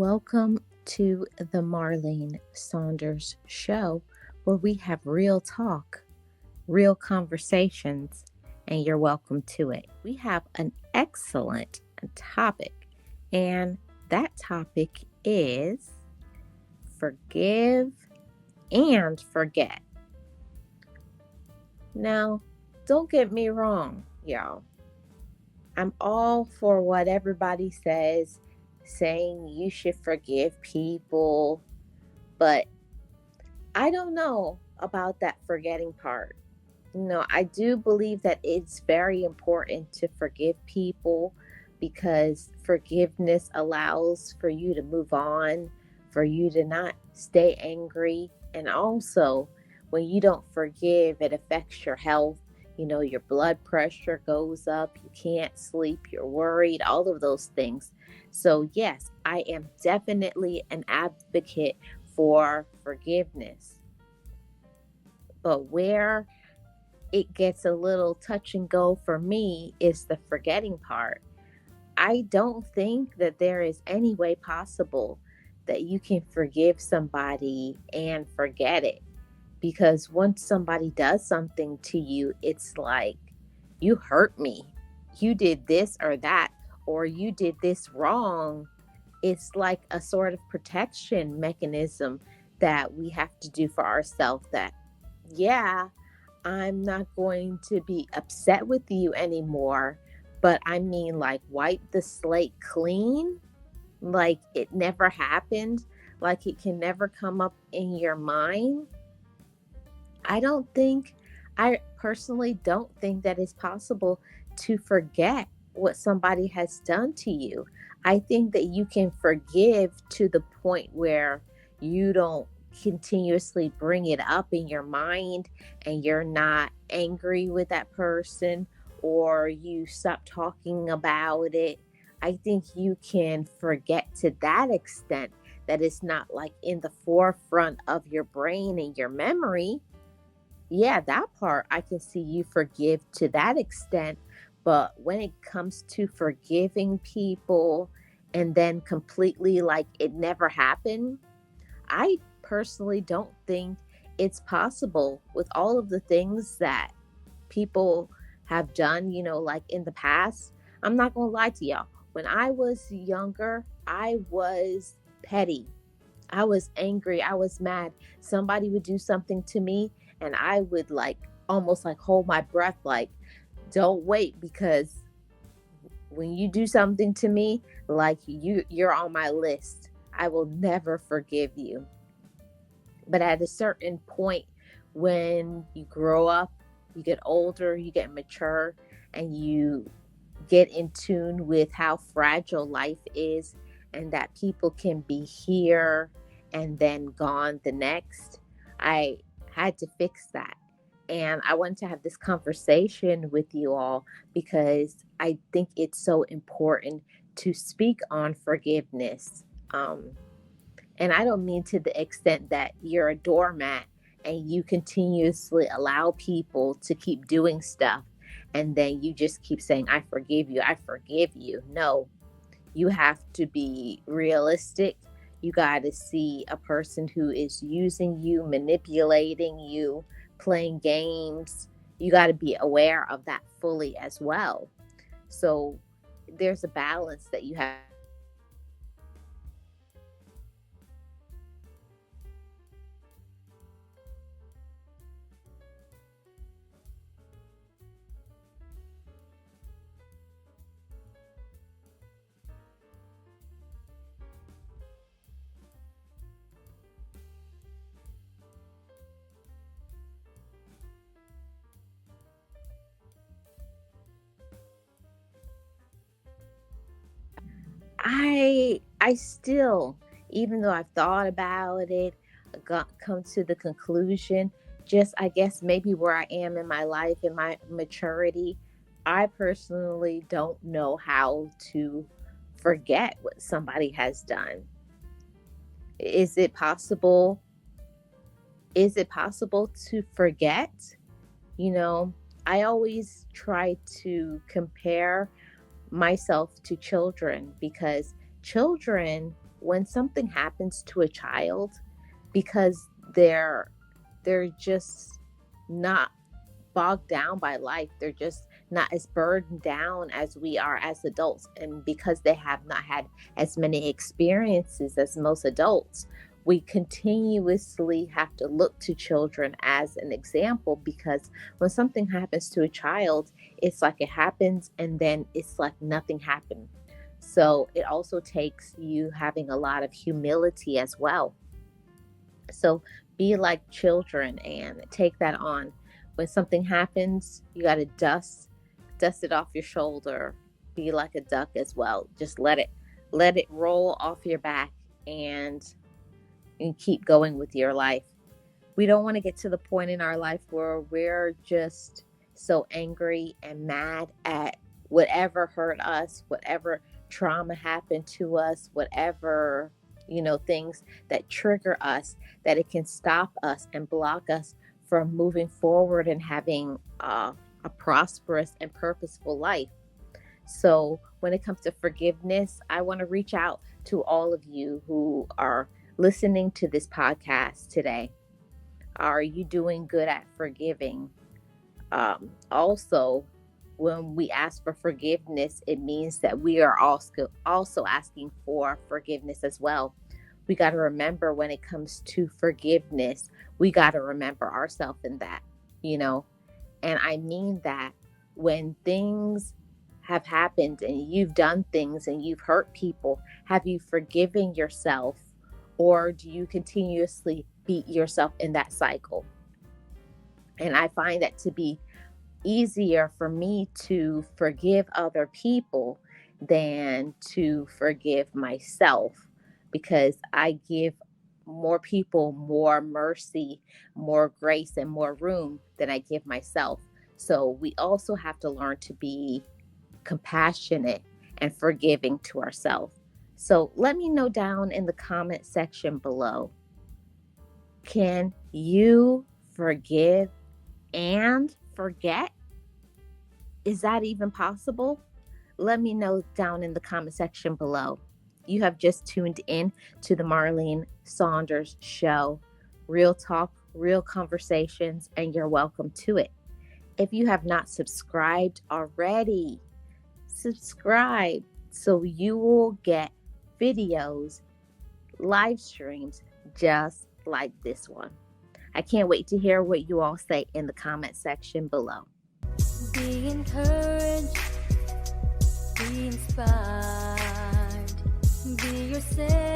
Welcome to the Marlene Saunders show, where we have real talk, real conversations, and you're welcome to it. We have an excellent topic, and that topic is forgive and forget. Now, don't get me wrong, y'all. I'm all for what everybody says, saying you should forgive people, but I don't know about that forgetting part. I do believe that it's very important to forgive people because forgiveness allows for you to move on, for you to not stay angry. And also, when you don't forgive, it affects your health. Your blood pressure goes up, you can't sleep, you're worried, all of those things. So, yes, I am definitely an advocate for forgiveness. But where it gets a little touch and go for me is the forgetting part. I don't think that there is any way possible that you can forgive somebody and forget it. Because once somebody does something to you, it's like, you hurt me. You did this or that, or you did this wrong. It's like a sort of protection mechanism that we have to do for ourselves that, yeah, I'm not going to be upset with you anymore, but I mean, like, wipe the slate clean, like it never happened, like it can never come up in your mind. I personally don't think that it's possible to forget what somebody has done to you. I think that you can forgive to the point where you don't continuously bring it up in your mind and you're not angry with that person or you stop talking about it. I think you can forget to that extent that it's not like in the forefront of your brain and your memory. Yeah, that part I can see you forgive to that extent. But when it comes to forgiving people and then completely like it never happened, I personally don't think it's possible with all of the things that people have done, like in the past. I'm not going to lie to y'all. When I was younger, I was petty. I was angry. I was mad. Somebody would do something to me and I would like almost like hold my breath, like, don't wait, because when you do something to me, like you're on my list. I will never forgive you. But at a certain point, when you grow up, you get older, you get mature, and you get in tune with how fragile life is and that people can be here and then gone the next. I had to fix that. And I wanted to have this conversation with you all because I think it's so important to speak on forgiveness. And I don't mean to the extent that you're a doormat and you continuously allow people to keep doing stuff and then you just keep saying, I forgive you, I forgive you. No, you have to be realistic. You got to see a person who is using you, manipulating you, playing games. You got to be aware of that fully as well. So there's a balance that you have. I still, even though I've thought about it, come to the conclusion, just I guess maybe where I am in my life, in my maturity, I personally don't know how to forget what somebody has done. Is it possible? Is it possible to forget? You know, I always try to compare myself to children because children when something happens to a child, because they're just not bogged down by life. They're just not as burdened down as we are as adults. And because they have not had as many experiences as most adults, we continuously have to look to children as an example, because when something happens to a child, it's like it happens and then it's like nothing happened. So it also takes you having a lot of humility as well. So be like children and take that on. When something happens, you got to dust it off your shoulder. Be like a duck as well. Just let it roll off your back, and keep going with your life. We don't want to get to the point in our life where we're just so angry and mad at whatever hurt us, whatever trauma happened to us, whatever, things that trigger us, that it can stop us and block us from moving forward and having a prosperous and purposeful life. So when it comes to forgiveness, I want to reach out to all of you who are listening to this podcast today. Are you doing good at forgiving? Also, when we ask for forgiveness, it means that we are also asking for forgiveness as well. We got to remember, when it comes to forgiveness, we got to remember ourselves in that, and I mean that when things have happened and you've done things and you've hurt people, have you forgiven yourself, or do you continuously beat yourself in that cycle? And I find that to be easier for me to forgive other people than to forgive myself, because I give more people more mercy, more grace, and more room than I give myself. So we also have to learn to be compassionate and forgiving to ourselves. So let me know down in the comment section below. Can you forgive and forget? Is that even possible? Let me know down in the comment section below. You have just tuned in to the Marlene Saunders Show. Real talk, real conversations, and you're welcome to it. If you have not subscribed already, subscribe so you will get videos, live streams just like this one. I can't wait to hear what you all say in the comment section below. Be encouraged, be inspired, be yourself.